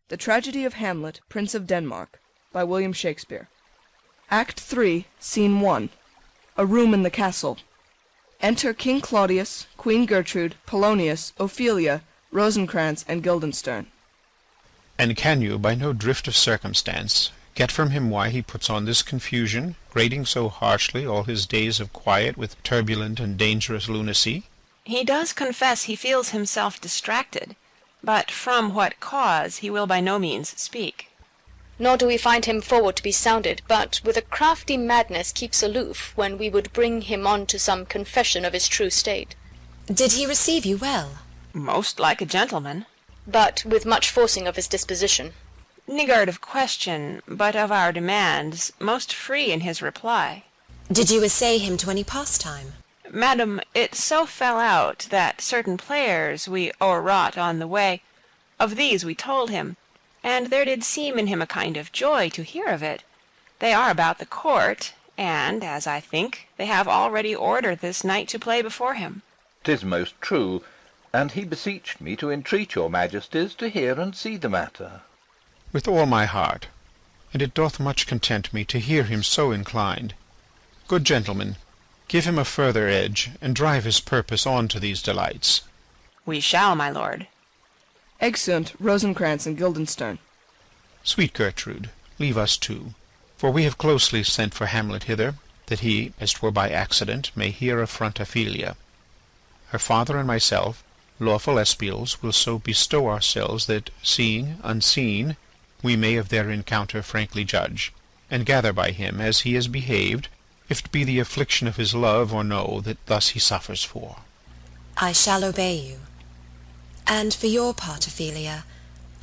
The Tragedy of Hamlet, Prince of Denmark, by William Shakespeare. Act 3, Scene 1. A room in the castle. Enter King Claudius, Queen Gertrude, Polonius, Ophelia, Rosencrantz, and Guildenstern. And can you, by no drift of circumstance, get from him why he puts on this confusion, grating so harshly all his days of quiet with turbulent and dangerous lunacy? He does confess he feels himself distracted, but from what cause he will by no means speak. Nor do we find him forward to be sounded, but with a crafty madness keeps aloof, when we would bring him on to some confession of his true state. Did he receive you well? Most like a gentleman. But with much forcing of his disposition. Niggard of question, but of our demands, most free in his reply. Did you essay him to any pastime? Madam, it so fell out that certain players we o'erwrought on the way, of these we told him, and there did seem in him a kind of joy to hear of it. They are about the court, and, as I think, they have already ordered this night to play before him. 'Tis most true, and he beseeched me to entreat your majesties to hear and see the matter. With all my heart, and it doth much content me to hear him so inclined. Good gentlemen, give him a further edge, and drive his purpose on to these delights. We shall, my lord. Exeunt Rosencrantz and Guildenstern. Sweet Gertrude, leave us too, for we have closely sent for Hamlet hither, that he, as 'twere by accident, may here affront Ophelia. Her father and myself, lawful espials, will so bestow ourselves that, seeing, unseen, we may of their encounter frankly judge, and gather by him as he has behaved, if it be the affliction of his love or no that thus he suffers for. I shall obey you. And for your part, Ophelia,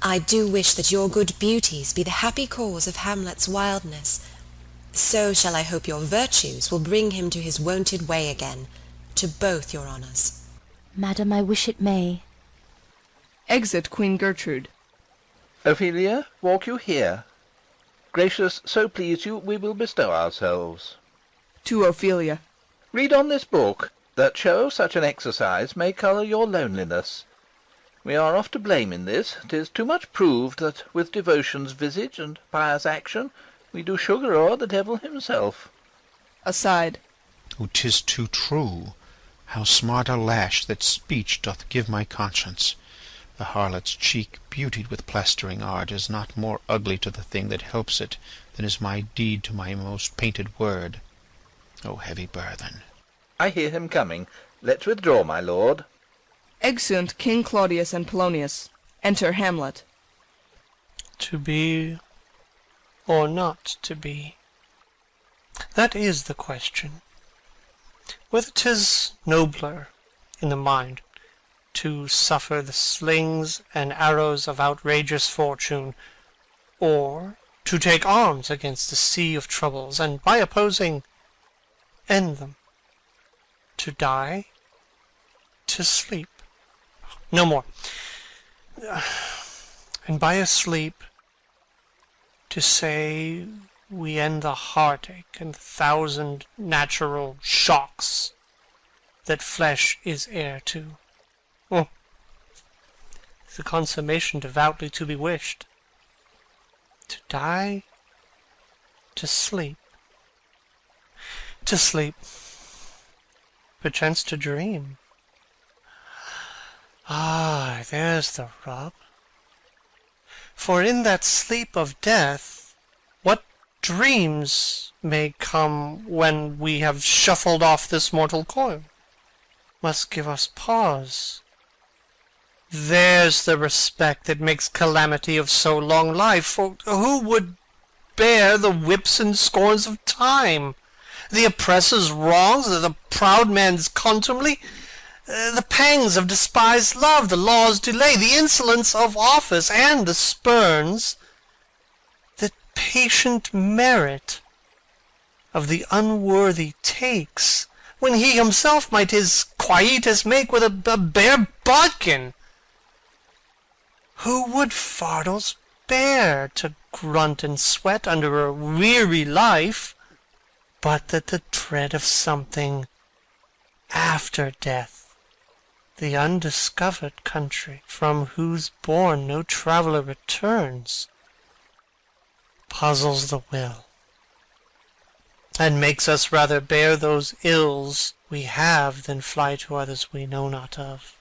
I do wish that your good beauties be the happy cause of Hamlet's wildness. So shall I hope your virtues will bring him to his wonted way again, to both your honours. Madam, I wish it may. Exit Queen Gertrude. Ophelia, walk you here. Gracious, so please you, we will bestow ourselves. To Ophelia. Read on this book, that show such an exercise may colour your loneliness. We are oft to blame in this. 'Tis too much proved that with devotion's visage and pious action we do sugar o'er the devil himself. Aside. O, 'tis too true. How smart a lash that speech doth give my conscience! The harlot's cheek, beautied with plastering art, is not more ugly to the thing that helps it than is my deed to my most painted word. O heavy burthen! I hear him coming. Let's withdraw, my lord. Exeunt King Claudius and Polonius. Enter Hamlet. To be or not to be? That is the question. Whether 'tis nobler in the mind to suffer the slings and arrows of outrageous fortune, or to take arms against a sea of troubles, and by opposing end them. To die, to sleep. No more. And by a sleep, to say we end the heartache and 1,000 natural shocks that flesh is heir to. Oh, it's a consummation devoutly to be wished. To die, to sleep. To sleep, perchance to dream. Ah, there's the rub. For in that sleep of death, what dreams may come when we have shuffled off this mortal coil, must give us pause. There's the respect that makes calamity of so long life, for who would bear the whips and scorns of time, the oppressor's wrongs, the proud man's contumely, the pangs of despised love, the law's delay, the insolence of office, and the spurns, that patient merit of the unworthy takes, when he himself might his quietus make with a bare bodkin? Who would fardels bear to grunt and sweat under a weary life, but that the dread of something after death, the undiscovered country, from whose bourne no traveller returns, puzzles the will, and makes us rather bear those ills we have than fly to others we know not of.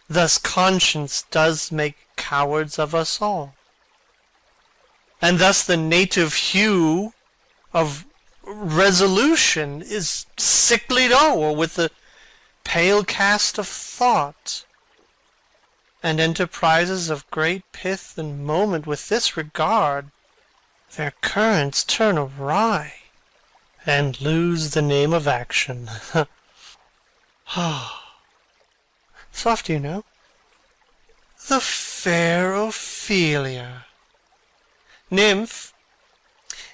Thus conscience does make cowards of us all, and thus the native hue of resolution is sicklied o'er with the pale cast of thought, and enterprises of great pith and moment with this regard their currents turn awry and lose the name of action. Soft, you know. The fair Ophelia. Nymph,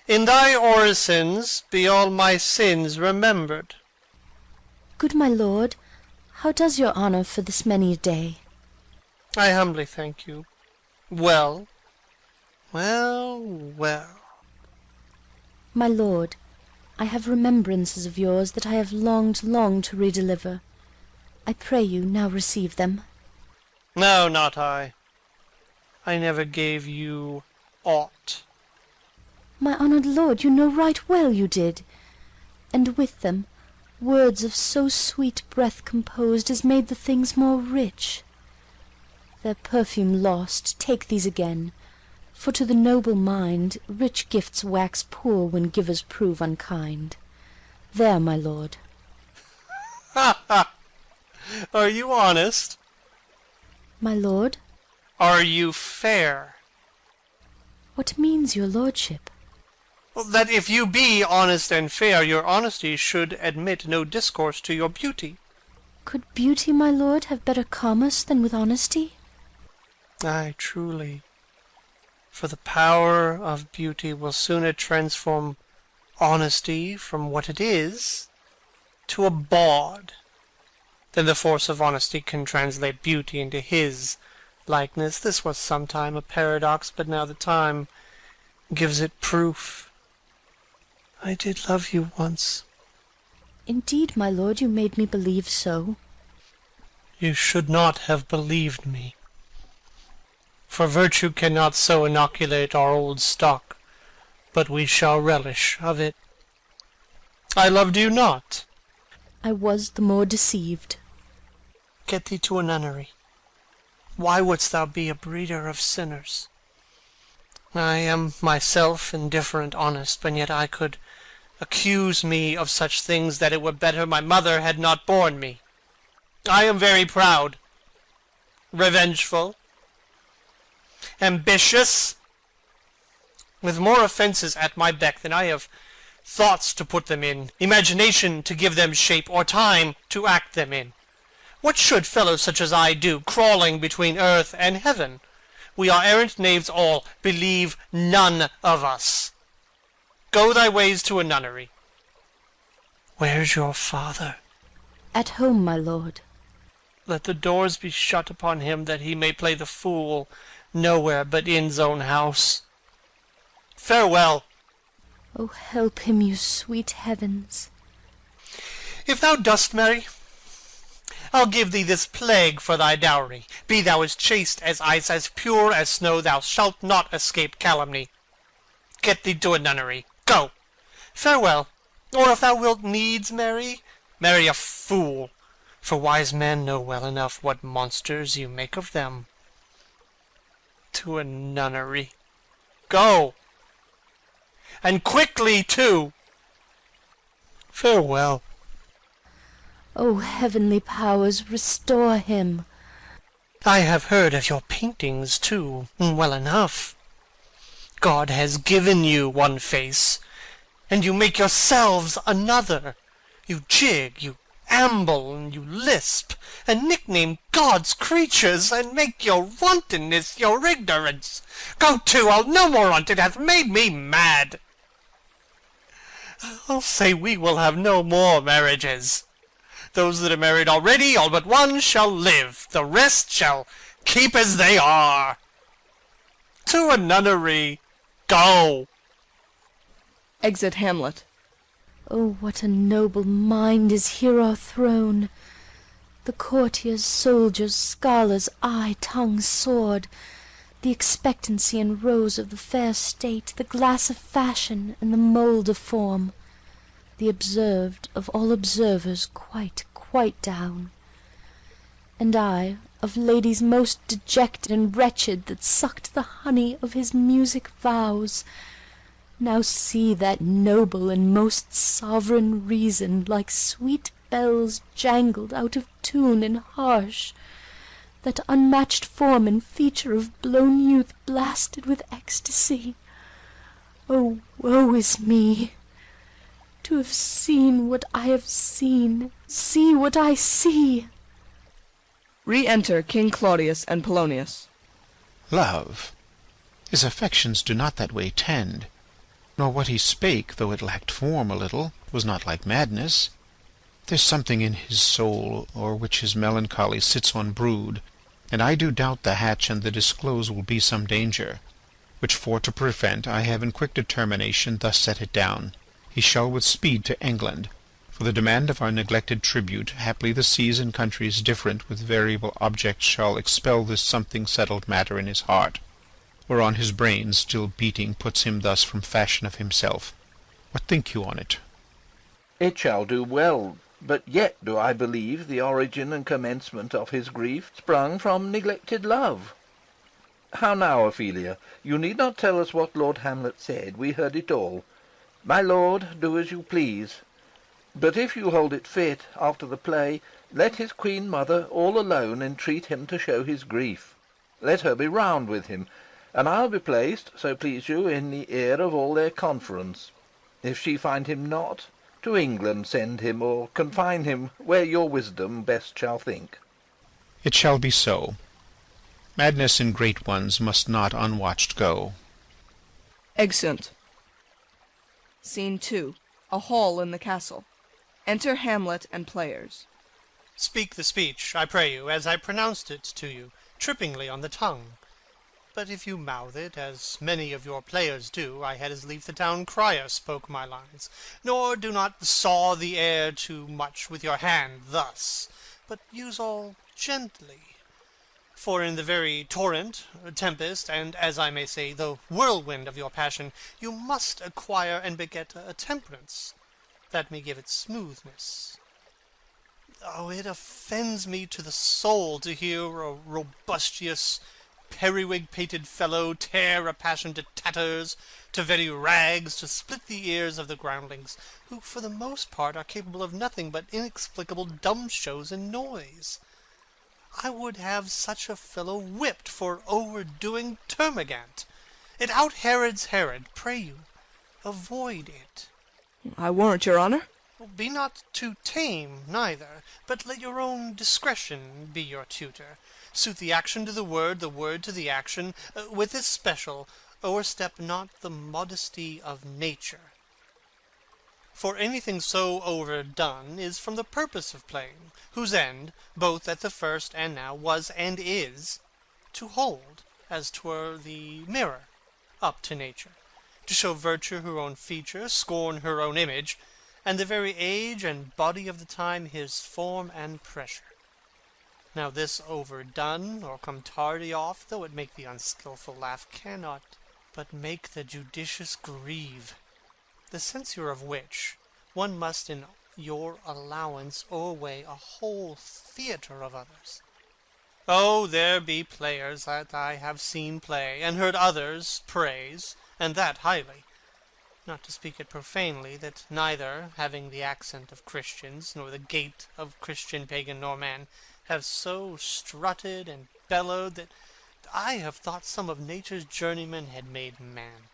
in thy orisons be all my sins remembered. Good my lord, how does your honour for this many a day? I humbly thank you. Well, well, well. My lord, I have remembrances of yours that I have longed long to redeliver. I pray you now receive them. No, not I. I never gave you aught. My honoured lord, you know right well you did. And with them, words of so sweet breath composed as made the things more rich. Their perfume lost, take these again, for to the noble mind rich gifts wax poor when givers prove unkind. There, my lord. Ha ha! Are you honest? My lord? Are you fair? What means your lordship? That if you be honest and fair, your honesty should admit no discourse to your beauty. Could beauty, my lord, have better commerce than with honesty? Ay, truly. For the power of beauty will sooner transform honesty from what it is to a bawd than the force of honesty can translate beauty into his likeness. This was sometime a paradox, but now the time gives it proof. I did love you once. Indeed, my lord, you made me believe so. You should not have believed me, for virtue cannot so inoculate our old stock, but we shall relish of it. I loved you not. I was the more deceived. Get thee to a nunnery. Why wouldst thou be a breeder of sinners? I am myself indifferent honest, but yet I could accuse me of such things that it were better my mother had not borne me. I am very proud, revengeful, ambitious, with more offences at my beck than I have thoughts to put them in, imagination to give them shape, or time to act them in. What should fellows such as I do, crawling between earth and heaven? We are errant knaves all, believe none of us. Go thy ways to a nunnery. Where's your father? At home, my lord. Let the doors be shut upon him, that he may play the fool nowhere but in's own house. Farewell. Oh, help him, you sweet heavens. If thou dost marry, I'll give thee this plague for thy dowry. Be thou as chaste as ice, as pure as snow, thou shalt not escape calumny. Get thee to a nunnery. Go. Farewell. Or if thou wilt needs marry, marry a fool, for wise men know well enough what monsters you make of them. To a nunnery. Go. And quickly too. Farewell. O heavenly powers, restore him. I have heard of your paintings too, well enough. God has given you one face, and you make yourselves another. You jig, you amble, and you lisp, and nickname God's creatures, and make your wantonness your ignorance. Go to, I'll no more on't, it hath made me mad. I'll say we will have no more marriages. Those that are married already, all but one, shall live. The rest shall keep as they are. To a nunnery. Go. Exit Hamlet. Oh, what a noble mind is here o'erthrown! The courtiers, soldiers, scholars, eye, tongue, sword, the expectancy and rose of the fair state, the glass of fashion and the mould of form, the observed of all observers quite down. And I, of ladies most dejected and wretched, that sucked the honey of his music vows, now see that noble and most sovereign reason, like sweet bells jangled out of tune and harsh, that unmatched form and feature of blown youth blasted with ecstasy. Oh, woe is me! To have seen what I have seen, see what I see! Re-enter King Claudius and Polonius. Love, his affections do not that way tend, nor what he spake, though it lacked form a little, was not like madness. There's something in his soul, o'er which his melancholy sits on brood, and I do doubt the hatch and the disclose will be some danger, which for to prevent I have in quick determination thus set it down. He shall with speed to England, for the demand of our neglected tribute, haply the seas and countries different with variable objects shall expel this something settled matter in his heart, whereon his brain still beating puts him thus from fashion of himself. What think you on it? It shall do well, but yet do I believe the origin and commencement of his grief sprung from neglected love. How now, Ophelia? You need not tell us what Lord Hamlet said. We heard it all. My lord, do as you please. But if you hold it fit, after the play, let his queen mother all alone entreat him to show his grief. Let her be round with him, and I'll be placed, so please you, in the ear of all their conference. If she find him not, to England send him, or confine him where your wisdom best shall think. It shall be so. Madness in great ones must not unwatched go. Exeunt. Scene 2. A hall in the castle. Enter Hamlet and players. Speak the speech, I pray you, as I pronounced it to you, trippingly on the tongue. But if you mouth it, as many of your players do, I had as lief the town crier spoke my lines. Nor do not saw the air too much with your hand thus, but use all gently. For in the very torrent, tempest, and, as I may say, the whirlwind of your passion, you must acquire and beget a temperance, that may give it smoothness. Oh, it offends me to the soul to hear a robustious, periwig-pated fellow tear a passion to tatters, to very rags, to split the ears of the groundlings, who for the most part are capable of nothing but inexplicable dumb shows and noise. I would have such a fellow whipped for overdoing termagant. It out Herods Herod, pray you, avoid it. I warrant your honour. Be not too tame neither, but let your own discretion be your tutor. Suit the action to the word to the action, with this special, o'erstep not the modesty of nature. For anything so overdone is from the purpose of playing, whose end, both at the first and now, was and is, to hold, as 'twere the mirror, up to nature, to show virtue her own feature, scorn her own image, and the very age and body of the time his form and pressure. Now this overdone, or come tardy off, though it make the unskilful laugh, cannot but make the judicious grieve. The censure of which, one must in your allowance o'erweigh a whole theatre of others. Oh, there be players that I have seen play, and heard others praise, and that highly, not to speak it profanely, that neither, having the accent of Christians, nor the gait of Christian pagan nor man, have so strutted and bellowed that I have thought some of nature's journeymen had made man,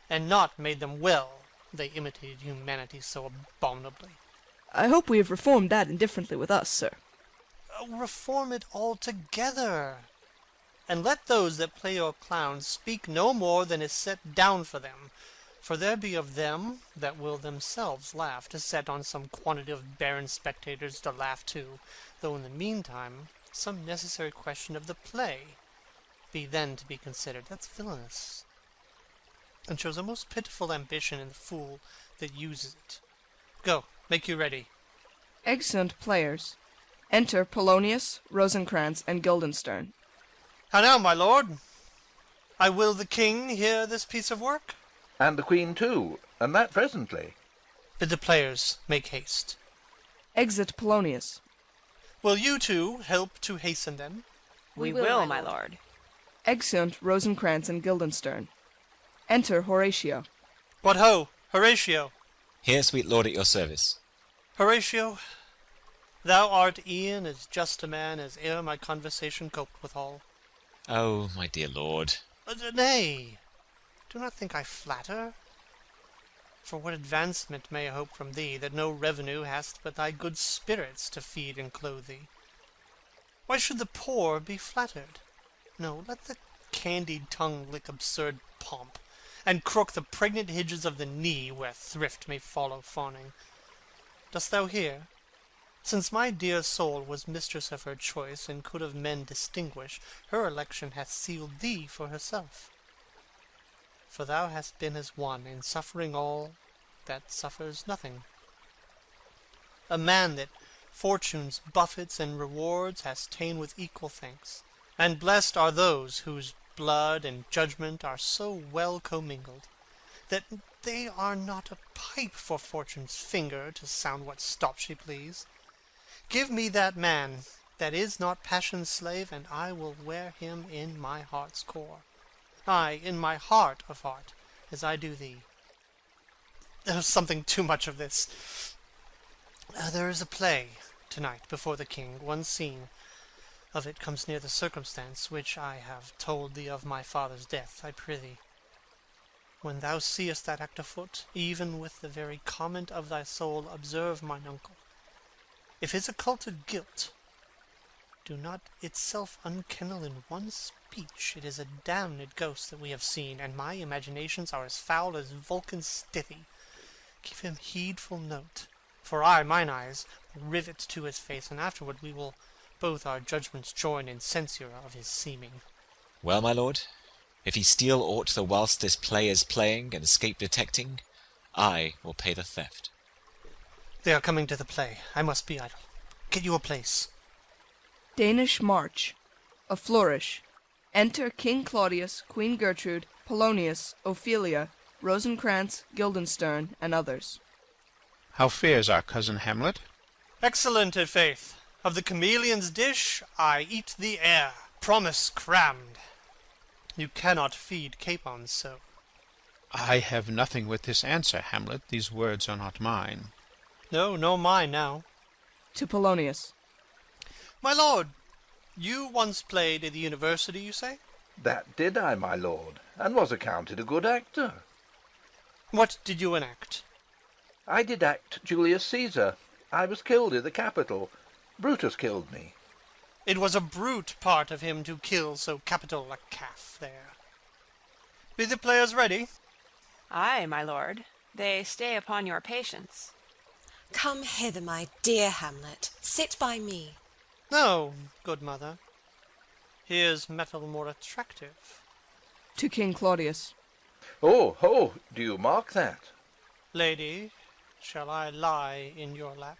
and not made them well, they imitated humanity so abominably. I hope we have reformed that indifferently with us, sir. Reform it altogether, and let those that play your clowns speak no more than is set down for them, for there be of them that will themselves laugh, to set on some quantity of barren spectators to laugh too, though in the meantime some necessary question of the play be then to be considered. That's villainous, and shows a most pitiful ambition in the fool that uses it. Go, make you ready. Exeunt players. Enter Polonius, Rosencrantz, and Guildenstern. How now, my lord? I will the king hear this piece of work? And the Queen too, and that presently. Bid the players make haste. Exit Polonius. Will you two help to hasten them? We will, my lord. Exeunt Rosencrantz and Guildenstern. Enter Horatio. What ho, Horatio! Here, sweet lord, at your service. Horatio, thou art e'en as just a man as e'er my conversation coped withal. Oh, my dear lord. Nay, do not think I flatter. For what advancement may I hope from thee, that no revenue hast but thy good spirits to feed and clothe thee? Why should the poor be flattered? No, let the candied tongue lick absurd pomp, and crook the pregnant hinges of the knee where thrift may follow fawning. Dost thou hear? Since my dear soul was mistress of her choice, and could of men distinguish, her election hath sealed thee for herself. For thou hast been as one, in suffering all, that suffers nothing. A man that fortune's buffets and rewards hast ta'en with equal thanks, and blessed are those whose blood and judgment are so well commingled, that they are not a pipe for fortune's finger to sound what stop she please. Give me that man that is not passion's slave, and I will wear him in my heart's core. Ay, in my heart of heart, as I do thee. There's something too much of this. There is a play tonight before the king. One scene of it comes near the circumstance which I have told thee of my father's death. I prithee, when thou seest that act afoot, even with the very comment of thy soul, observe mine uncle. If his occulted guilt do not itself unkennel in one speech, it is a damned ghost that we have seen, and my imaginations are as foul as Vulcan's stithy. Give him heedful note, for I, mine eyes, will rivet to his face, and afterward we will both our judgments join in censure of his seeming. Well, my lord, if he steal aught the whilst this play is playing, and escape detecting, I will pay the theft. They are coming to the play. I must be idle. Get you a place. Danish March. A flourish. Enter King Claudius, Queen Gertrude, Polonius, Ophelia, Rosencrantz, Guildenstern, and others. How fares our cousin Hamlet? Excellent, i' faith. Of the chameleon's dish I eat the air. Promise crammed. You cannot feed capons so. I have nothing with this answer, Hamlet. These words are not mine. No, nor mine now. To Polonius. My lord, you once played at the university, you say? That did I, my lord, and was accounted a good actor. What did you enact? I did act Julius Caesar. I was killed in the Capitol. Brutus killed me. It was a brute part of him to kill so capital a calf there. Be the players ready? Ay, my lord, they stay upon your patience. Come hither, my dear Hamlet. Sit by me. No, good mother. Here's metal more attractive. To King Claudius. Oh, ho, do you mark that? Lady, shall I lie in your lap?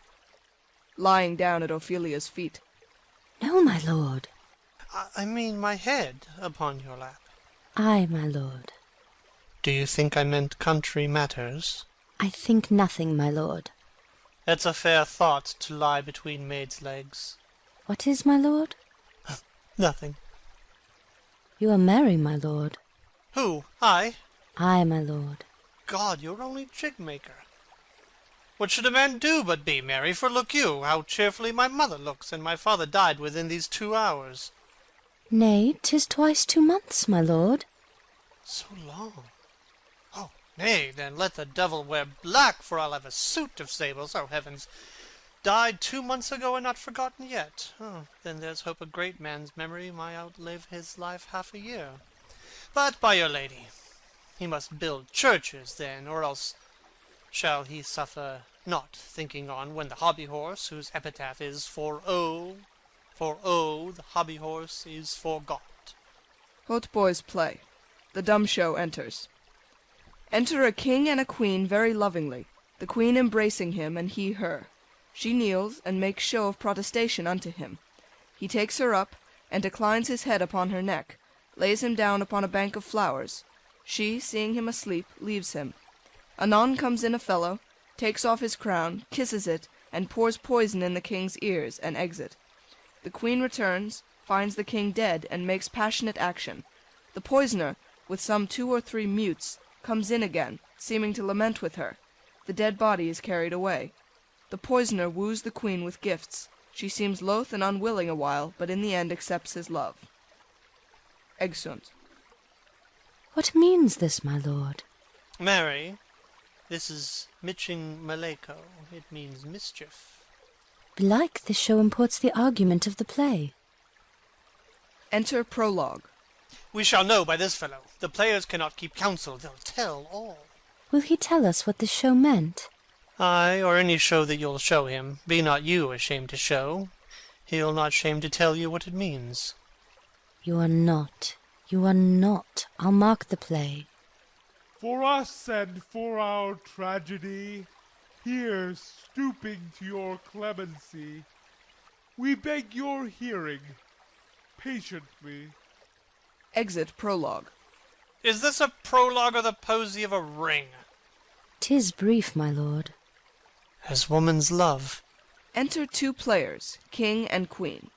Lying down at Ophelia's feet. No, my lord. I mean my head upon your lap. Ay, my lord. Do you think I meant country matters? I think nothing, my lord. It's a fair thought to lie between maids' legs. What is, my lord? Nothing. You are merry, my lord. Who? I? Ay, my lord. God, you're only jig-maker. What should a man do but be merry? For look you, how cheerfully my mother looks, and my father died within these 2 hours. Nay, 'tis twice 2 months, my lord. So long. Oh, nay, then let the devil wear black, for I'll have a suit of sables. Oh, heavens! Died 2 months ago and not forgotten yet. Oh, then there's hope a great man's memory might outlive his life half a year. But, by your lady, he must build churches then, or else shall he suffer not thinking on when the hobby-horse, whose epitaph is for oh, the hobby-horse is forgot. Hautboys play. The dumb show enters. Enter a king and a queen very lovingly. the queen embracing him, and he her. She kneels, and makes show of protestation unto him. He takes her up, and declines his head upon her neck, lays him down upon a bank of flowers. She, seeing him asleep, leaves him. Anon comes in a fellow, takes off his crown, kisses it, and pours poison in the king's ears, and exit. The queen returns, finds the king dead, and makes passionate action. The poisoner, with some 2 or 3 mutes, comes in again, seeming to lament with her. The dead body is carried away. The poisoner woos the queen with gifts. She seems loath and unwilling a while, but in the end accepts his love. Exeunt. What means this, my lord? Mary, this is Mitching Maleko. It means mischief. Belike this show imports the argument of the play. Enter Prologue. We shall know by this fellow. The players cannot keep counsel, they'll tell all. Will he tell us what this show meant? Aye, or any show that you'll show him. Be not you ashamed to show. He'll not shame to tell you what it means. You are not. You are not. I'll mark the play. For us and for our tragedy, here stooping to your clemency, we beg your hearing patiently. Exit Prologue. Is this a prologue or the posy of a ring? 'Tis brief, my lord. As woman's love. Enter 2 players, king and queen.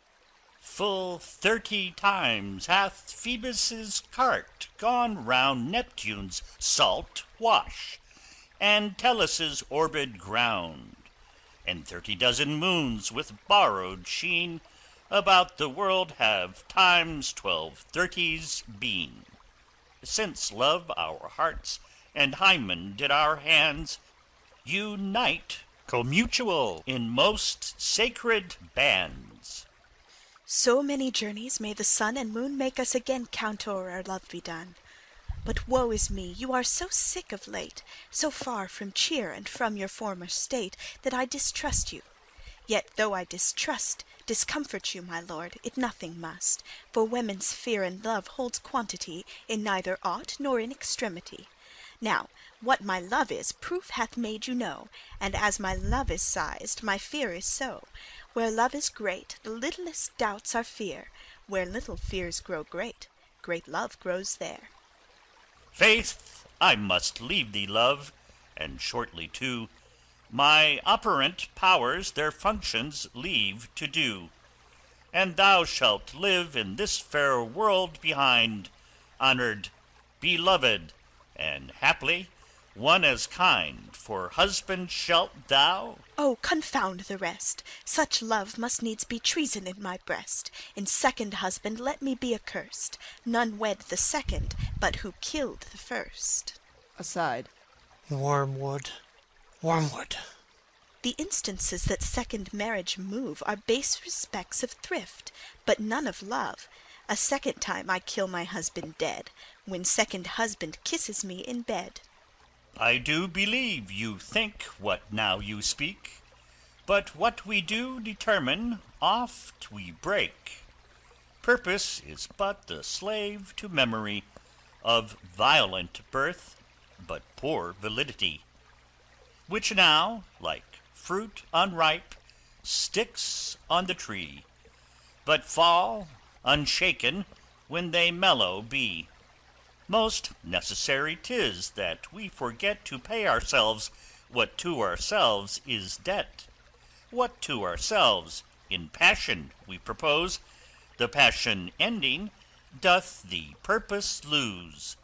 Full 30 times hath Phoebus's cart gone round Neptune's salt wash, and Tellus' orbed ground, and 30 dozen moons with borrowed sheen about the world have times 12 30s been. Since love our hearts and hymen did our hands unite commutual in most sacred bands. So many journeys may the sun and moon make us again count o'er our love be done. But woe is me, you are so sick of late, so far from cheer and from your former state, that I distrust you. Yet though I discomfort you, my lord, it nothing must, for women's fear and love holds quantity in neither aught nor in extremity. Now, what my love is, proof hath made you know, and as my love is sized, my fear is so. Where love is great, the littlest doubts are fear. Where little fears grow great, great love grows there. Faith, I must leave thee, love, and shortly too. My operant powers their functions leave to do, and thou shalt live in this fair world behind, honoured, beloved, and haply one as kind, for husband shalt thou. Oh, confound the rest! Such love must needs be treason in my breast. In second husband let me be accursed. None wed the second, but who killed the first. Aside. Wormwood. Wormwood. The instances that second marriage move are base respects of thrift, but none of love. A second time I kill my husband dead, when second husband kisses me in bed. I do believe you think what now you speak, but what we do determine oft we break. Purpose is but the slave to memory, of violent birth, but poor validity, which now, like fruit unripe, sticks on the tree, but fall unshaken when they mellow be. Most necessary 'tis that we forget to pay ourselves what to ourselves is debt. What to ourselves in passion we propose, the passion ending doth the purpose lose.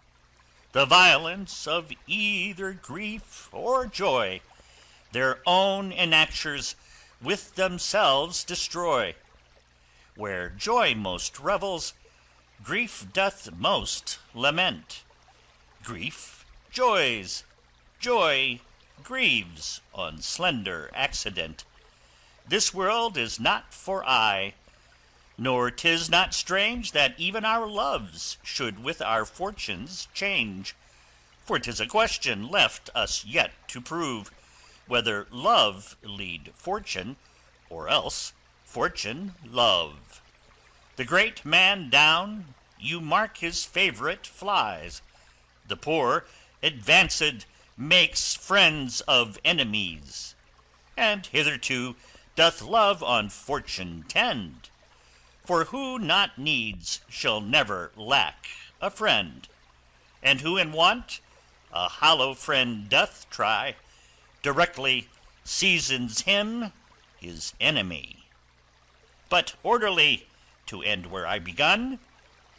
The violence of either grief or joy their own enactures with themselves destroy. Where joy most revels, grief doth most lament. Grief joys, joy grieves on slender accident. This world is not for aye, nor 'tis not strange that even our loves should with our fortunes change. For 'tis a question left us yet to prove, whether love lead fortune, or else fortune love. The great man down, you mark his favourite flies. The poor advanced makes friends of enemies, and hitherto doth love on fortune tend. For who not needs shall never lack a friend, and who in want a hollow friend doth try, directly seasons him his enemy. But orderly, to end where I begun,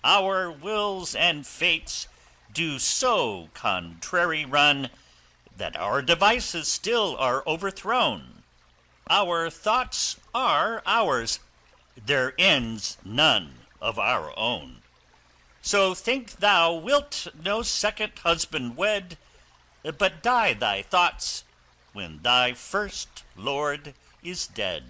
our wills and fates do so contrary run, that our devices still are overthrown. Our thoughts are ours, their ends none of our own. So think thou wilt no second husband wed, but die thy thoughts when thy first lord is dead.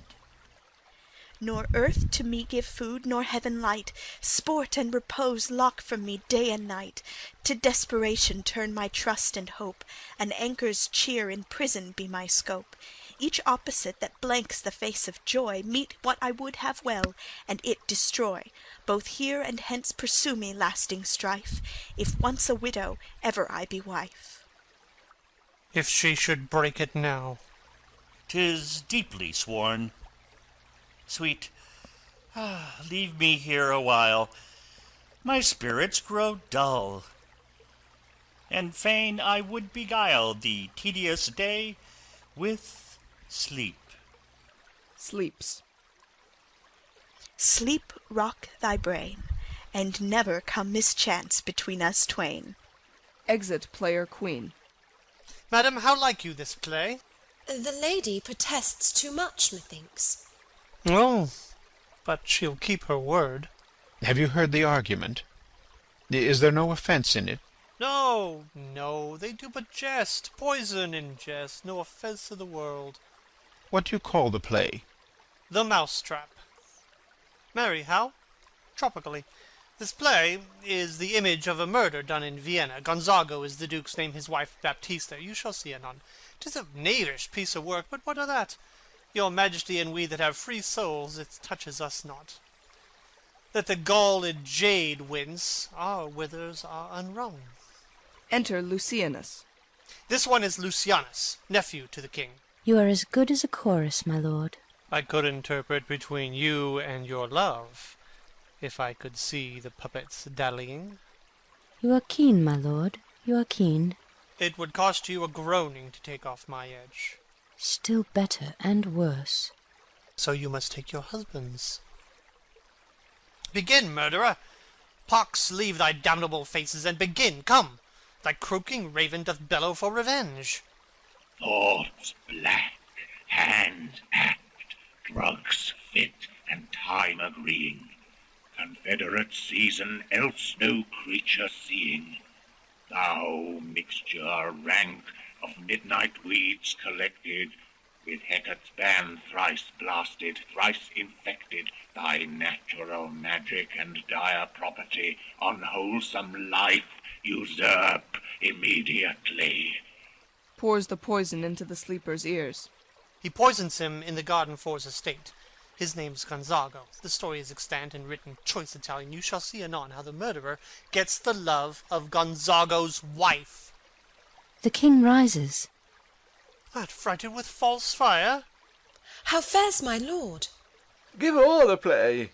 Nor earth to me give food, nor heaven light, sport and repose lock from me day and night. To desperation turn my trust and hope, an anchor's cheer in prison be my scope. Each opposite that blanks the face of joy, meet what I would have well, and it destroy. Both here and hence pursue me lasting strife, if once a widow, ever I be wife. If she should break it now. 'Tis deeply sworn. Sweet, leave me here a while, my spirits grow dull, and fain I would beguile the tedious day with sleep. Sleeps. Sleep rock thy brain, and never come mischance between us twain. Exit player queen. Madam, how like you this play? The lady protests too much, methinks. Oh, but she'll keep her word. Have you heard the argument? Is there no offence in it? No, no, they do but jest, poison in jest, no offence to the world. What do you call the play? The Mousetrap. Marry, how? Tropically. This play is the image of a murder done in Vienna. Gonzago is the duke's name, his wife Baptista. You shall see anon. 'Tis a knavish piece of work, but what of that? Your Majesty and we that have free souls, it touches us not. Let the galled jade wince, our withers are unwrung. Enter Lucianus. This one is Lucianus, nephew to the king. You are as good as a chorus, my lord. I could interpret between you and your love, if I could see the puppets dallying. You are keen, my lord, you are keen. It would cost you a groaning to take off my edge. Still better and worse. So you must take your husband's. Begin, murderer! Pox leave thy damnable faces, and begin, come! Thy croaking raven doth bellow for revenge. Thoughts black, hands act, drugs fit, and time agreeing. Confederate season, else no creature seeing. Thou mixture rank of midnight weeds collected, with Hecate's ban thrice blasted, thrice infected, thy natural magic and dire property, unwholesome life, usurp immediately. Pours the poison into the sleeper's ears. He poisons him in the garden for his estate. His name's Gonzago. The story is extant and written choice Italian. You shall see anon how the murderer gets the love of Gonzago's wife. The king rises. Art frighted with false fire? How fares my lord? Give all the play.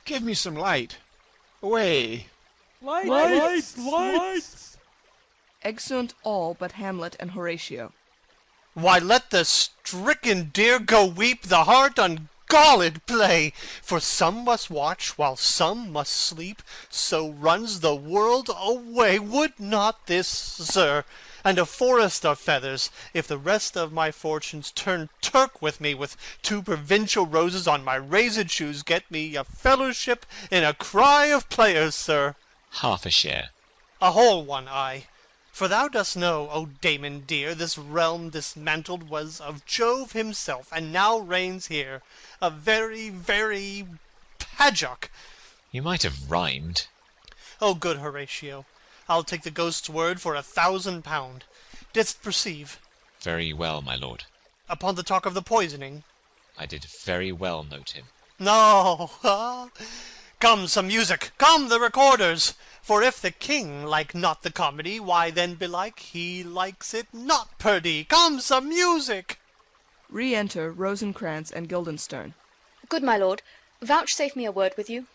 Give me some light. Away. Lights! Exeunt all but Hamlet and Horatio. Why, let the stricken deer go weep, the heart ungalled play. For some must watch, while some must sleep, so runs the world away. Would not this, sir, and a forest of feathers, if the rest of my fortunes turn Turk with me, with 2 provincial roses on my razed shoes, get me a fellowship in a cry of players, sir. Half a share. A whole one, I. For thou dost know, O Damon dear, this realm dismantled was of Jove himself, and now reigns here a very, very Pajock. You might have rhymed. O good Horatio, I'll take the ghost's word for £1,000. Didst perceive? Very well, my lord. Upon the talk of the poisoning? I did very well note him. No, Come, some music! Come, the recorders! For if the king like not the comedy, why then belike he likes it not, perdie. Come, some music! Re-enter Rosencrantz and Guildenstern. Good my lord, vouchsafe me a word with you.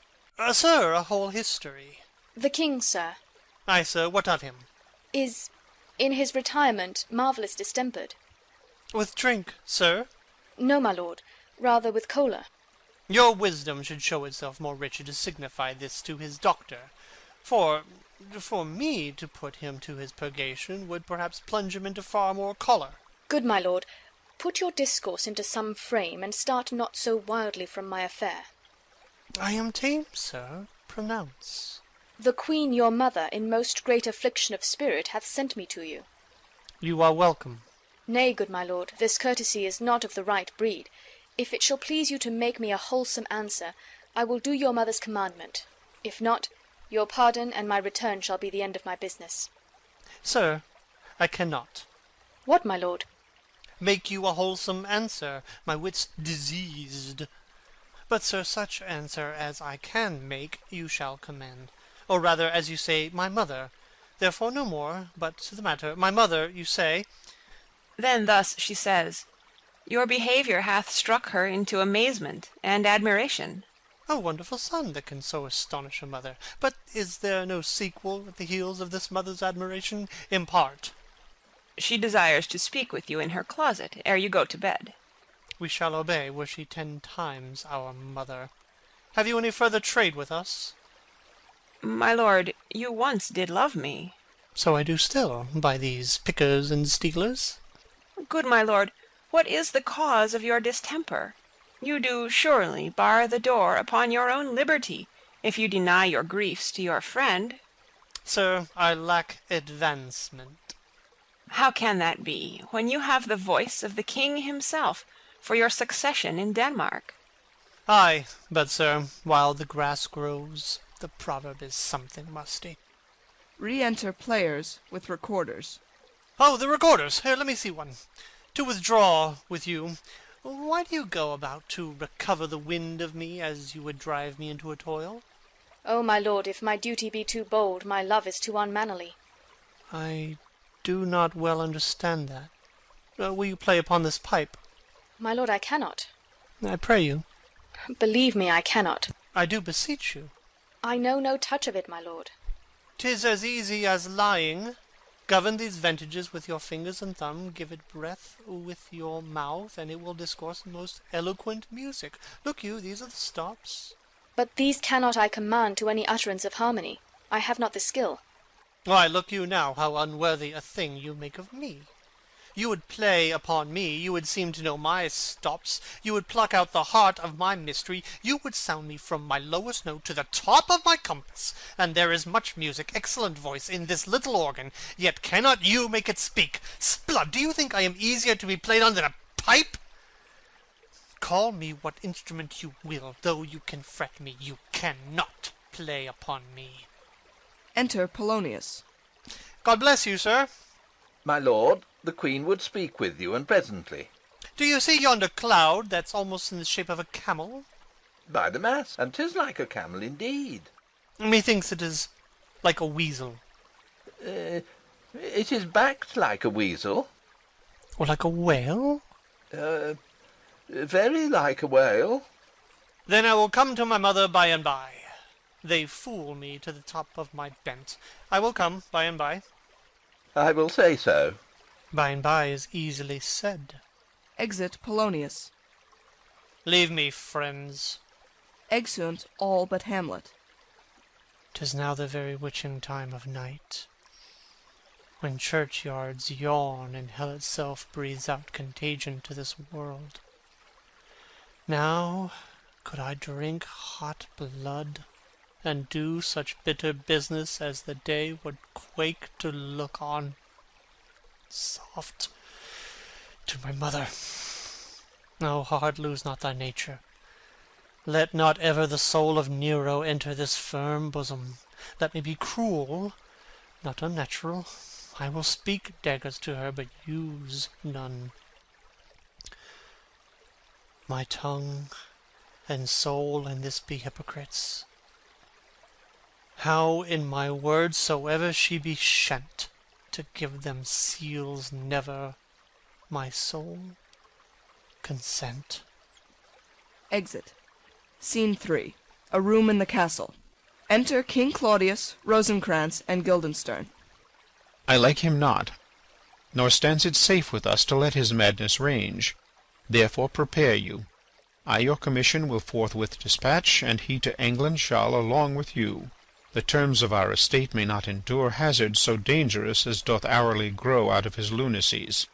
Sir, a whole history. The king, sir, Ay, sir, what of him? is, in his retirement, marvellous distempered. With drink, sir? No, my lord, rather with choler. Your wisdom should show itself more richer to signify this to his doctor. For me to put him to his purgation would perhaps plunge him into far more choler. Good my lord, put your discourse into some frame, and start not so wildly from my affair. I am tame, sir. Pronounce. The queen your mother, in most great affliction of spirit, hath sent me to you. You are welcome. Nay, good my lord, this courtesy is not of the right breed. If it shall please you to make me a wholesome answer, I will do your mother's commandment. If not, your pardon and my return shall be the end of my business. Sir, I cannot. What, my lord? Make you a wholesome answer, my wit's diseased. But, sir, such answer as I can make, you shall commend. Or rather, as you say, my mother. Therefore no more, but to the matter. My mother, you say. Then thus she says, your behaviour hath struck her into amazement and admiration. A wonderful son that can so astonish a mother. But is there no sequel at the heels of this mother's admiration? Impart. She desires to speak with you in her closet ere you go to bed. We shall obey, were she 10 times our mother. Have you any further trade with us? My lord, you once did love me. So I do still, by these pickers and stealers. Good my lord, what is the cause of your distemper? You do surely bar the door upon your own liberty, if you deny your griefs to your friend. Sir, I lack advancement. How can that be, when you have the voice of the king himself for your succession in Denmark? Ay, but, sir, while the grass grows, the proverb is something musty. Re-enter players with recorders. Oh, the recorders! Here, let me see one. To withdraw with you, why do you go about to recover the wind of me, as you would drive me into a toil? Oh, my lord, if my duty be too bold, my love is too unmannerly. I do not well understand that. Will you play upon this pipe? My lord, I cannot. I pray you. Believe me, I cannot. I do beseech you. I know no touch of it, my lord. 'Tis as easy as lying. Govern these ventages with your fingers and thumb, give it breath with your mouth, and it will discourse most eloquent music. Look you, these are the stops. But these cannot I command to any utterance of harmony. I have not the skill. Why, look you now, how unworthy a thing you make of me. You would play upon me, you would seem to know my stops, you would pluck out the heart of my mystery, you would sound me from my lowest note to the top of my compass, and there is much music, excellent voice, in this little organ, yet cannot you make it speak. Splud, do you think I am easier to be played on than a pipe? Call me what instrument you will, though you can fret me, you cannot play upon me. Enter Polonius. God bless you, sir. My lord, the queen would speak with you, and presently. Do you see yonder cloud that's almost in the shape of a camel? By the mass, and 'tis like a camel indeed. Methinks it is like a weasel. It is backed like a weasel. Or like a whale? Very like a whale. Then I will come to my mother by and by. They fool me to the top of my bent. I will come by and by. I will say so. By and by is easily said. Exit Polonius. Leave me, friends. Exeunt all but Hamlet. 'Tis now the very witching time of night, when churchyards yawn and hell itself breathes out contagion to this world. Now could I drink hot blood, and do such bitter business as the day would quake to look on. Soft to my mother. O heart, lose not thy nature. Let not ever the soul of Nero enter this firm bosom. Let me be cruel, not unnatural. I will speak daggers to her, but use none. My tongue and soul in this be hypocrites. how in my words soever she be shent, to give them seals never, my soul, consent. Exit. Scene 3. A room in the castle. Enter King Claudius, Rosencrantz, and Guildenstern. I like him not, nor stands it safe with us to let his madness range. Therefore prepare you. I your commission will forthwith dispatch, and he to England shall along with you. The terms of our estate may not endure hazards so dangerous as doth hourly grow out of his lunacies.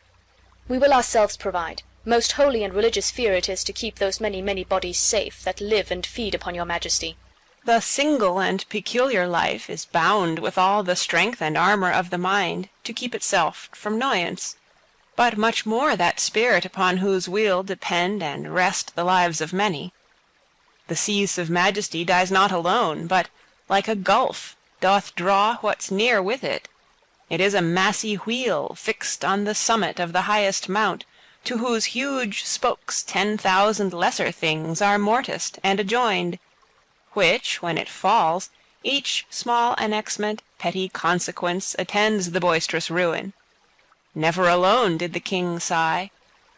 We will ourselves provide. Most holy and religious fear it is to keep those many, many bodies safe that live and feed upon your majesty. The single and peculiar life is bound with all the strength and armour of the mind to keep itself from noyance, but much more that spirit upon whose weal depend and rest the lives of many. The seas of majesty dies not alone, but, like a gulf, doth draw what's near with it. It is a massy wheel fixed on the summit of the highest mount, to whose huge spokes 10,000 lesser things are morticed and adjoined, which, when it falls, each small annexment, petty consequence, attends the boisterous ruin. Never alone did the king sigh,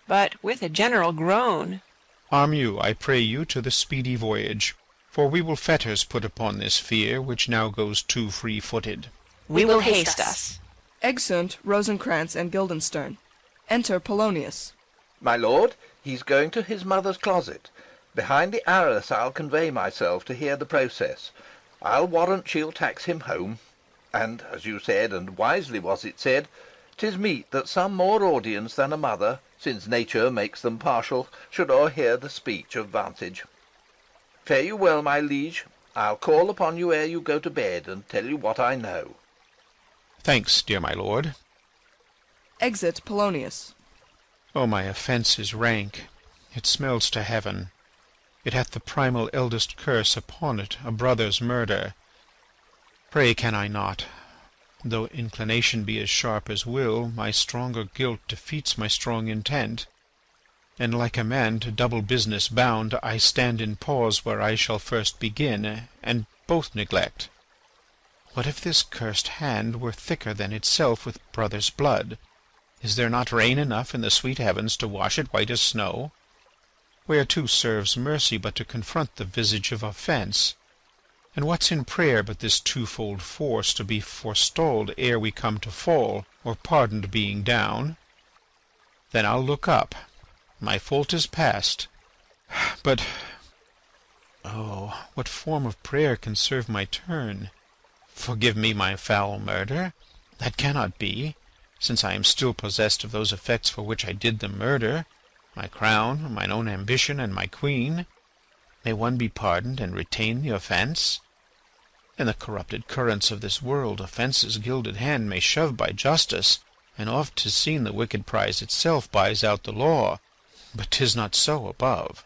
but with a general groan. Arm you, I pray you, to the speedy voyage, for we will fetters put upon this fear, which now goes too free-footed. We will haste us. Exeunt Rosencrantz and Guildenstern. Enter Polonius. My lord, he's going to his mother's closet. Behind the arras I'll convey myself to hear the process. I'll warrant she'll tax him home. And, as you said, and wisely was it said, 'tis meet that some more audience than a mother, since nature makes them partial, should o'erhear the speech of vantage. Fare you well, my liege. I'll call upon you ere you go to bed, and tell you what I know. Thanks, dear my lord. Exit Polonius. O, my offence is rank. It smells to heaven. It hath the primal eldest curse upon it, a brother's murder. Pray can I not, though inclination be as sharp as will, my stronger guilt defeats my strong intent, and like a man to double business bound, I stand in pause where I shall first begin, and both neglect. What if this cursed hand were thicker than itself with brother's blood? Is there not rain enough in the sweet heavens to wash it white as snow? Whereto serves mercy but to confront the visage of offence? And what's in prayer but this twofold force to be forestalled ere we come to fall, or pardoned being down? Then I'll look up. My fault is past. But, oh, what form of prayer can serve my turn? Forgive me my foul murder. That cannot be, since I am still possessed of those effects for which I did the murder, my crown, mine own ambition, and my queen. May one be pardoned and retain the offence? In the corrupted currents of this world, offence's gilded hand may shove by justice, and oft 'tis seen the wicked prize itself buys out the law. But 'tis not so above.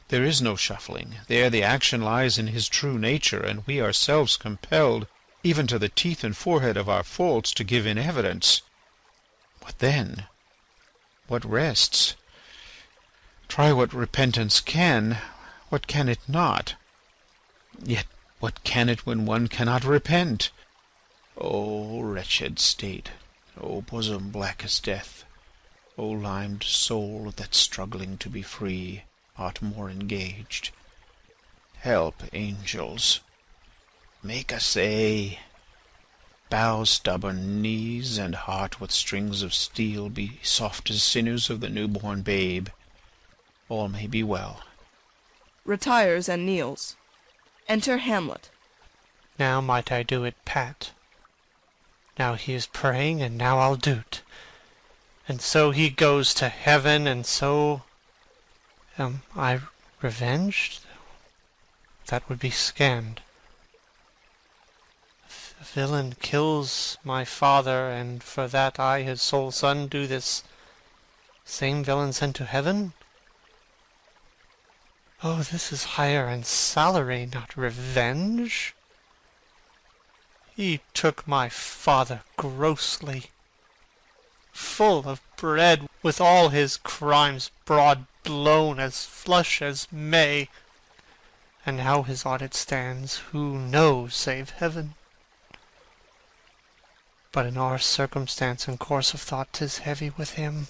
There is no shuffling. There the action lies in his true nature, and we ourselves compelled, even to the teeth and forehead of our faults, to give in evidence. What then? What rests? Try what repentance can, what can it not? Yet what can it when one cannot repent? O wretched state! O bosom black as death! O limed soul, that struggling to be free art more engaged! Help, angels! Make assay! Bow stubborn knees, and heart with strings of steel be soft as sinews of the newborn babe. All may be well. Retires and kneels. Enter Hamlet. Now might I do it pat. Now he is praying, and now I'll do't. And so he goes to heaven, and so am I revenged? That would be scanned. The villain kills my father, and for that I, his sole son, do this same villain sent to heaven? Oh, this is hire and salary, not revenge. He took my father grossly, full of bread, with all his crimes broad blown as flush as May, And how his audit stands, who knows save heaven? But in our circumstance and course of thought 'tis heavy with him.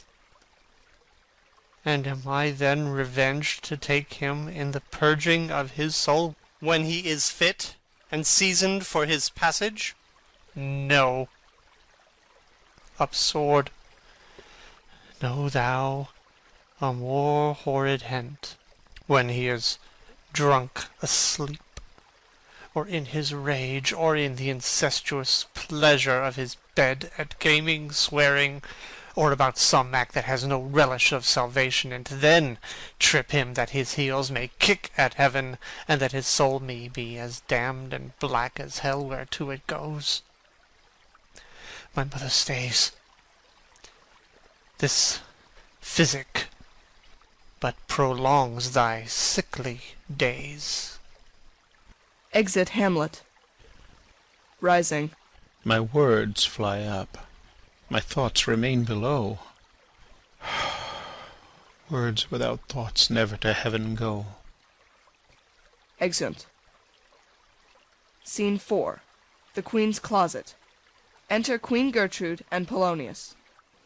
And am I then revenged to take him in the purging of his soul, when he is fit and seasoned for his passage? No. Up sword. Know thou a more horrid hent, when he is drunk asleep, or in his rage, or in the incestuous pleasure of his bed, at gaming, swearing, or about some act that has no relish of salvation, and then trip him that his heels may kick at heaven, and that his soul may be as damned and black as hell whereto it goes. My mother stays. This physic but prolongs thy sickly days. Exit Hamlet. Rising. My words fly up. My thoughts remain below. Words without thoughts never to heaven go. Exeunt. Scene 4. The Queen's closet. Enter Queen Gertrude and Polonius.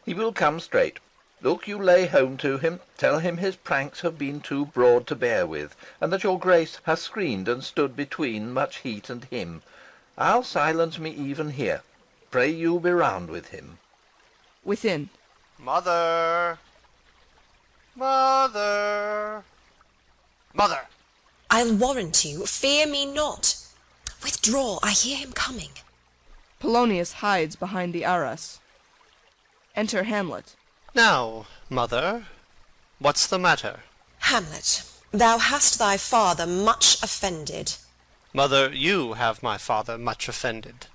He will come straight. Look you lay home to him, tell him his pranks have been too broad to bear with, and that your grace has screened and stood between much heat and him. I'll silence me even here. Pray you be round with him. Within. Mother! Mother! Mother! I'll warrant you, fear me not. Withdraw, I hear him coming. Polonius hides behind the arras. Enter Hamlet. Now, mother, what's the matter? Hamlet, thou hast thy father much offended. Mother, you have my father much offended.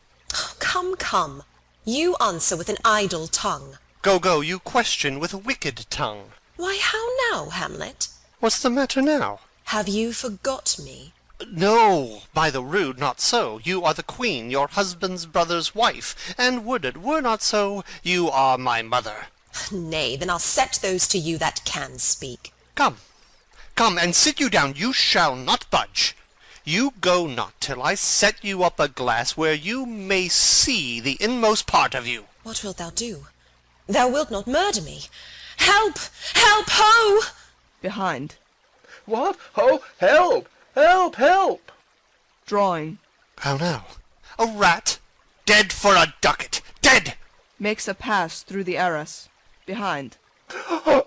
Come, come, you answer with an idle tongue. Go, go, you question with a wicked tongue. Why, how now, Hamlet? What's the matter now? Have you forgot me? No, by the rood, not so. You are the queen, your husband's brother's wife, and would it were not so, you are my mother. Nay, then I'll set those to you that can speak. Come, come, and sit you down, you shall not budge. You go not till I set you up a glass where you may see the inmost part of you. What wilt thou do? Thou wilt not murder me. Help! Help! Ho! Behind. What? Ho! Help! Help! Help! Drawing. How now? A rat? Dead for a ducat! Dead! Makes a pass through the arras. Behind. I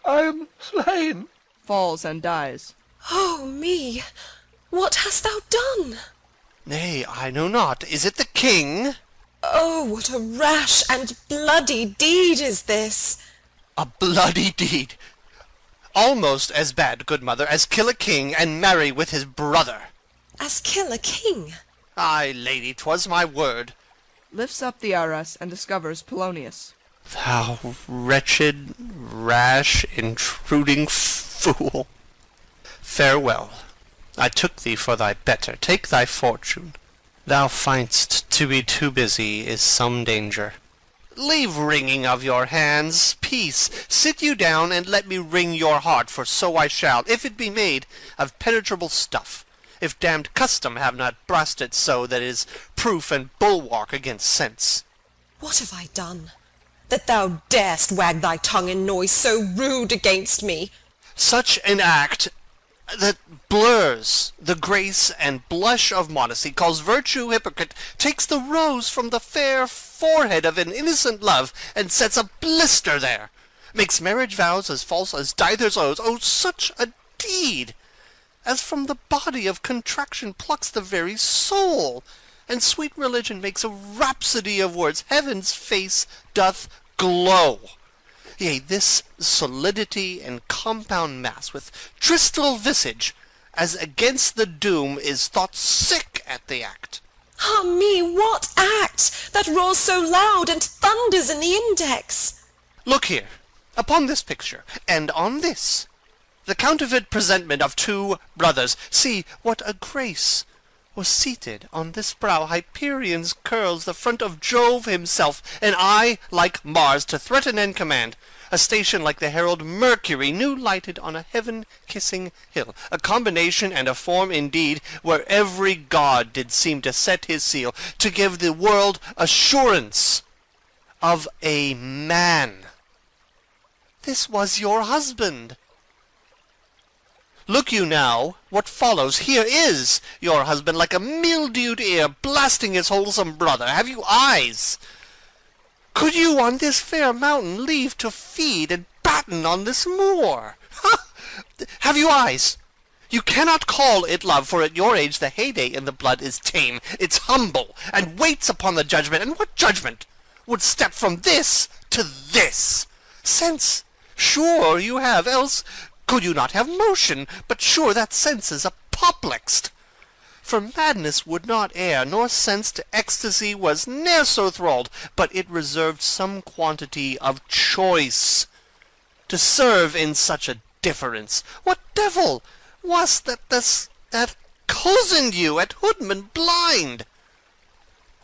am slain. Falls and dies. Oh me! What hast thou done? Nay, I know not. Is it the king? Oh, what a rash and bloody deed is this! A bloody deed! Almost as bad, good mother, as kill a king and marry with his brother. As kill a king? Ay, lady, 'twas my word. Lifts up the arras and discovers Polonius. Thou wretched, rash, intruding fool! Farewell. I took thee for thy better. Take thy fortune. Thou find'st to be too busy is some danger. Leave wringing of your hands. Peace. Sit you down, and let me wring your heart, for so I shall, if it be made of penetrable stuff, if damned custom have not brushed it so that it is proof and bulwark against sense. What have I done, that thou darest wag thy tongue in noise so rude against me? Such an act that blurs the grace and blush of modesty, calls virtue hypocrite, takes the rose from the fair forehead of an innocent love, and sets a blister there, makes marriage vows as false as divers oaths. Oh, such a deed, as from the body of contraction plucks the very soul, and sweet religion makes a rhapsody of words, heaven's face doth glow. Yea, this solidity and compound mass, with tristal visage, as against the doom, is thought sick at the act. Ah me, what act, that roars so loud and thunders in the index? Look here, upon this picture, and on this, the counterfeit presentment of two brothers. See what a grace, was seated on this brow Hyperion's curls, the front of Jove himself, and I, like Mars, to threaten and command, a station like the herald Mercury, new lighted on a heaven-kissing hill, a combination and a form indeed, where every god did seem to set his seal, to give the world assurance of a man. This was your husband. Look you now, what follows, here is your husband, like a mildewed ear, blasting his wholesome brother. Have you eyes? Could you on this fair mountain leave to feed and batten on this moor? Have you eyes? You cannot call it love, for at your age the heyday in the blood is tame, it's humble, and waits upon the judgment. And what judgment would step from this to this? Sense, sure you have, else could you not have motion, but sure that sense is apoplexed. For madness would not err, nor sense to ecstasy was ne'er so thralled, but it reserved some quantity of choice to serve in such a difference. What devil was that cozened you at Hoodman blind?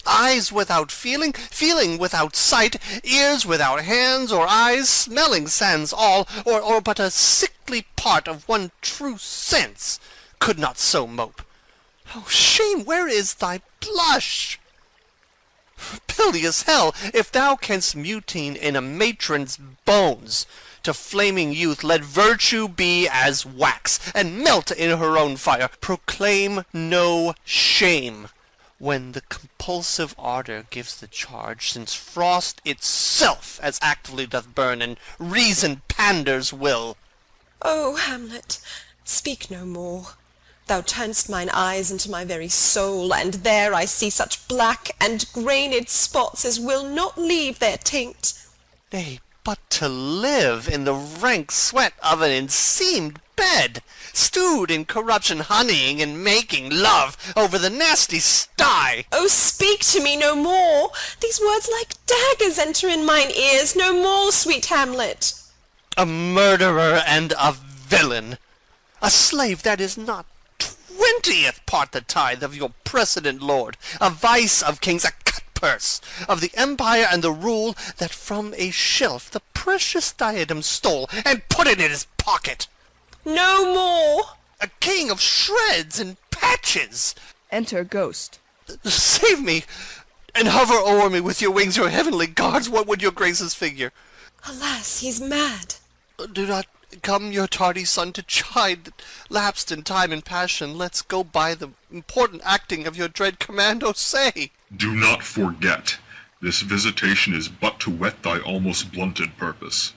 Eyes without feeling, feeling without sight, ears without hands or eyes, smelling sans all, or but a sickly part of one true sense, could not so mope. Oh, shame, where is thy blush? Rebellious hell, if thou canst mutine in a matron's bones to flaming youth, let virtue be as wax, and melt in her own fire. Proclaim no shame when the compulsive ardor gives the charge, since frost itself as actively doth burn, and reason panders will. O Hamlet, speak no more. Thou turn'st mine eyes into my very soul, and there I see such black and grained spots as will not leave their taint. Nay, but to live in the rank sweat of an enseamed bed, stewed in corruption, honeying and making love over the nasty sty. Oh, speak to me no more. These words like daggers enter in mine ears. No more, sweet Hamlet. A murderer and a villain, a slave that is not 20th part the tithe of your precedent lord, a vice of kings, a cut-purse of the empire and the rule, that from a shelf the precious diadem stole and put it in his pocket. No more. A king of shreds and patches. Enter Ghost. Save me, and hover o'er me with your wings, your heavenly guards. What would your graces figure? Alas, he's mad. Do not come your tardy son to chide that lapsed in time and passion. Let's go by the important acting of your dread command, O say. Do not forget, this visitation is but to whet thy almost blunted purpose.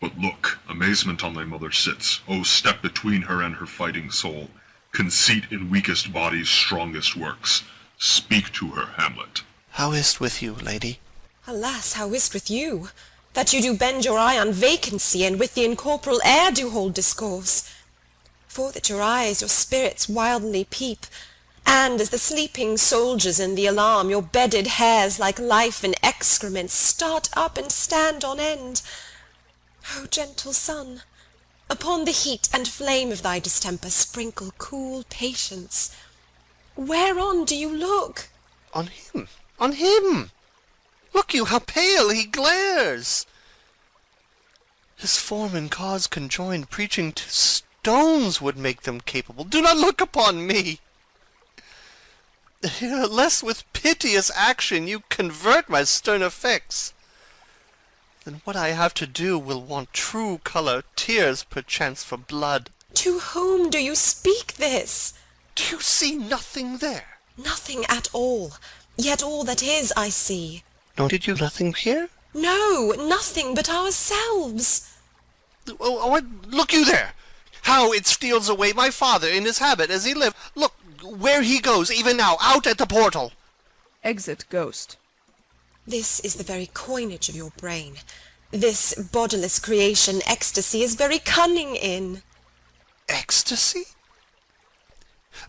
But look, amazement on thy mother sits, O step between her and her fighting soul. Conceit in weakest body's strongest works. Speak to her, Hamlet. How is't with you, lady? Alas, how is't with you, that you do bend your eye on vacancy, and with the incorporeal air do hold discourse? For that your eyes your spirits wildly peep, and, as the sleeping soldiers in the alarm, your bedded hairs, like life in excrement, start up and stand on end. O gentle sun, upon the heat and flame of thy distemper sprinkle cool patience. Whereon do you look? On him, on him! Look you, how pale he glares! His form and cause conjoined, preaching to stones would make them capable. Do not look upon me! Lest with piteous action you convert my stern effects, then what I have to do will want true colour, tears perchance for blood. To whom do you speak this? Do you see nothing there? Nothing at all, yet all that is I see. Nor did you nothing hear? No, nothing but ourselves. Oh, look you there! How it steals away my father in his habit as he lived. Look, where he goes, even now, out at the portal. Exit Ghost. This is the very coinage of your brain. This bodiless creation ecstasy is very cunning in. Ecstasy?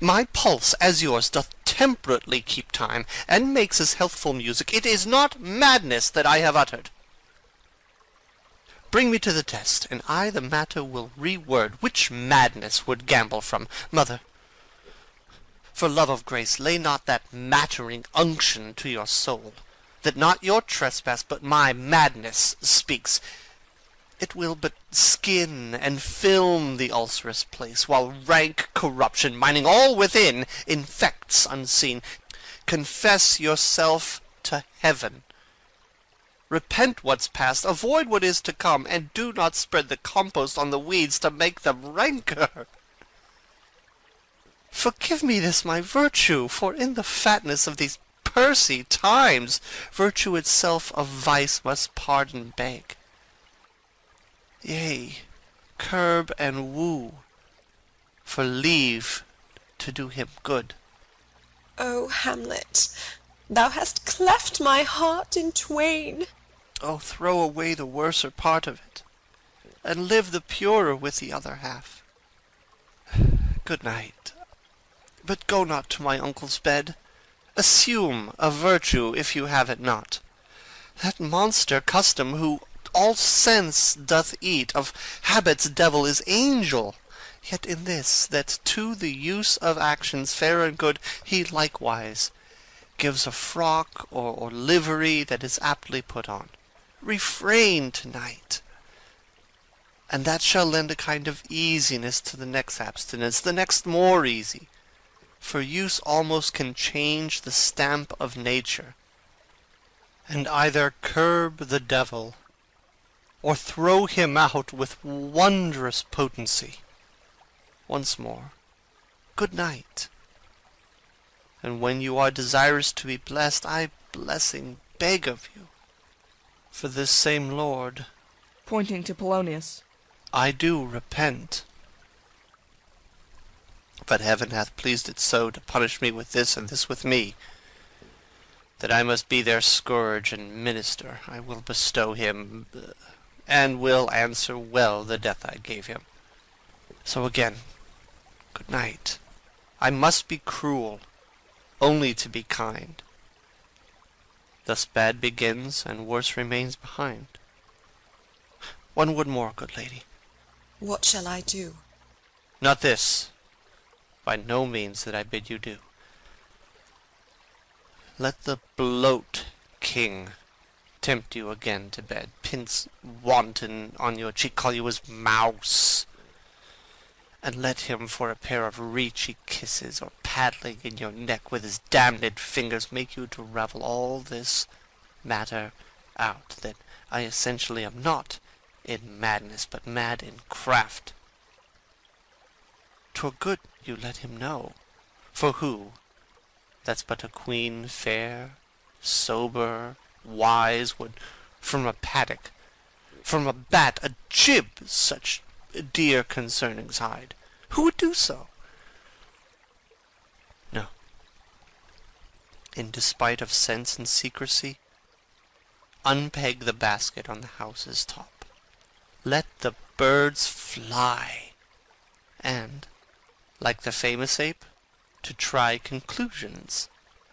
My pulse, as yours, doth temperately keep time, and makes as healthful music. It is not madness that I have uttered. Bring me to the test, and I the matter will reword. Which madness would gamble from? Mother, For love of grace, lay not that mattering unction to your soul, that not your trespass, but my madness speaks. It will but skin and film the ulcerous place, while rank corruption, mining all within, infects unseen. Confess yourself to heaven. Repent what's past, avoid what is to come, and do not spread the compost on the weeds to make them ranker. Forgive me this my virtue, for in the fatness of these pursy times, virtue itself of vice must pardon beg. Yea, curb and woo, for leave to do him good. O Hamlet, thou hast cleft my heart in twain. Oh, throw away the worser part of it, and live the purer with the other half. Good night. But go not to my uncle's bed. Assume a virtue if you have it not. That monster custom, who all sense doth eat, of habit's devil is angel, yet in this, that to the use of actions fair and good he likewise gives a frock or livery that is aptly put on. Refrain tonight, and that shall lend a kind of easiness to the next abstinence, the next more easy. For use almost can change the stamp of nature, and either curb the devil, or throw him out with wondrous potency. Once more, good night. And when you are desirous to be blessed, I blessing beg of you. For this same Lord, pointing to Polonius, I do repent. But heaven hath pleased it so to punish me with this and this with me, that I must be their scourge and minister. I will bestow him, and will answer well the death I gave him. So again, good night. I must be cruel, only to be kind. Thus bad begins, and worse remains behind. One word more, good lady. What shall I do? Not this, by no means that I bid you do. Let the bloat king tempt you again to bed, pince wanton on your cheek, call you his mouse, and let him for a pair of reechy kisses, or paddling in your neck with his damned fingers, make you to ravel all this matter out, that I essentially am not in madness, but mad in craft. 'Twere good you let him know, for who that's but a queen fair, sober, wise, would from a paddock, from a bat, a jib, such dear concernings hide? Who would do so? No. In despite of sense and secrecy, unpeg the basket on the house's top. Let the birds fly, and, like the famous ape, to try conclusions,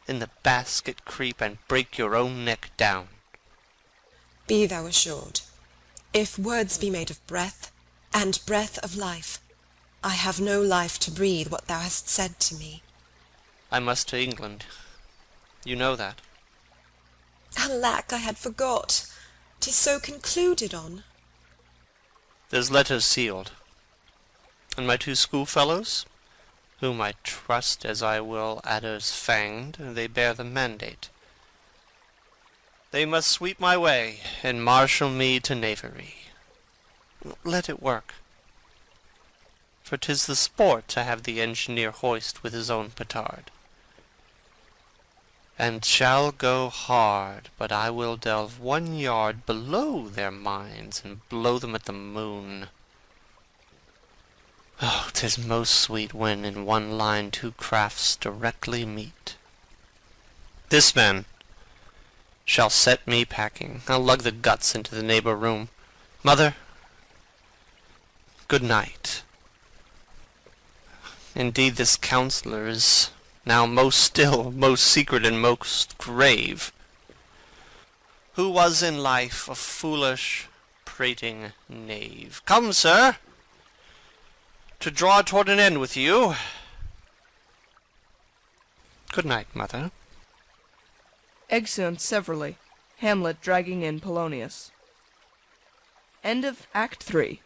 in the basket creep and break your own neck down. Be thou assured, if words be made of breath, and breath of life, I have no life to breathe what thou hast said to me. I must to England. You know that. Alack, I had forgot. 'Tis so concluded on. There's letters sealed, and my two schoolfellows, whom I trust as I will adders fanged, they bear the mandate. They must sweep my way, and marshal me to knavery. Let it work, for 'tis the sport to have the engineer hoist with his own petard. And shall go hard, but I will delve 1 yard below their minds, and blow them at the moon. Oh, 'tis most sweet when in one line two crafts directly meet. This man shall set me packing. I'll lug the guts into the neighbor room. Mother, good night. Indeed, this counselor is now most still, most secret, and most grave, who was in life a foolish, prating knave. Come, sir, to draw toward an end with you. Good night, mother. Exeunt severally. Hamlet dragging in Polonius. End of Act 3.